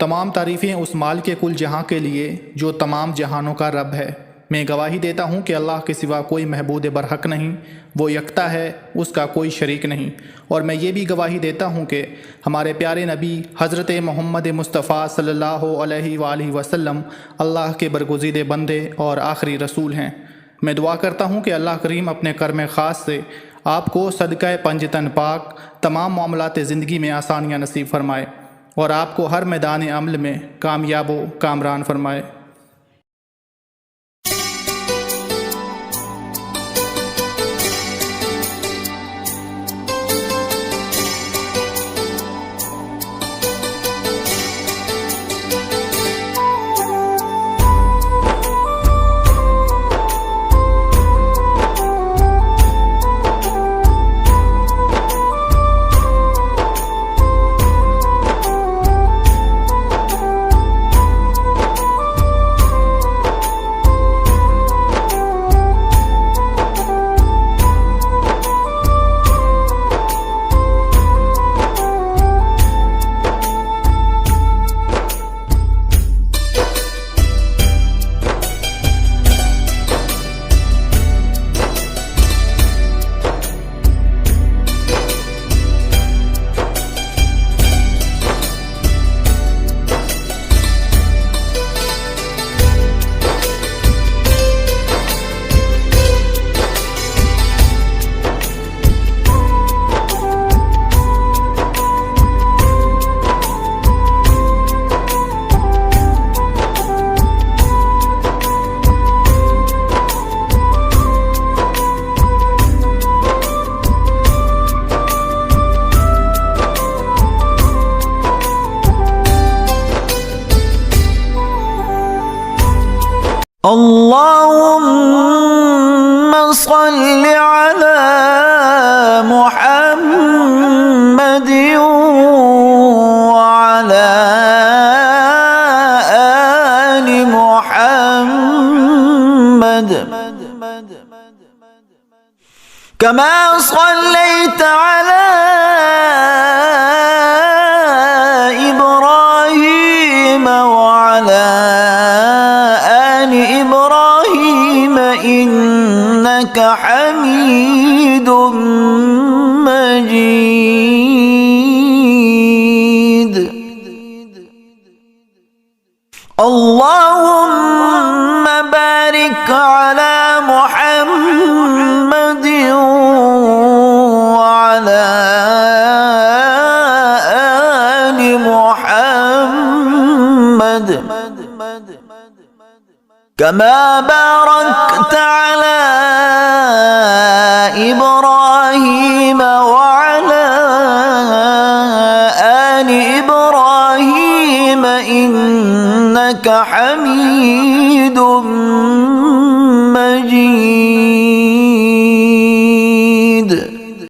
तमाम तारीफ़ें उस माल के कुल जहां के लिए जो तमाम जहानों का रब है। मैं गवाही देता हूँ कि अल्लाह के सिवा कोई महबूद बरहक नहीं, वो यकता है, उसका कोई शरीक नहीं। और मैं ये भी गवाही देता हूँ कि हमारे प्यारे नबी हज़रत मोहम्मद मुस्तफ़ा सल्लल्लाहु अलैहि वसल्लम अल्लाह के बरगुज़ीदे बंदे और आखिरी रसूल हैं। मैं दुआ करता हूँ कि अल्लाह करीम अपने कर्म ख़ास से आपको सदक़ा पंजतन पाक तमाम मामलात ज़िंदगी में आसानियाँ नसीब फरमाए और आपको हर मैदान अमल में कामयाब व कामरान फरमाए। اللهم صل على محمد وعلى آل محمد كما صليت على إبراهيم وعلى آل إبراهيم إنك حميد مجيد. اللهم بارك على محمد وعلى آل محمد كما باركت على إبراهيم وعلى آل إبراهيم إنك حميد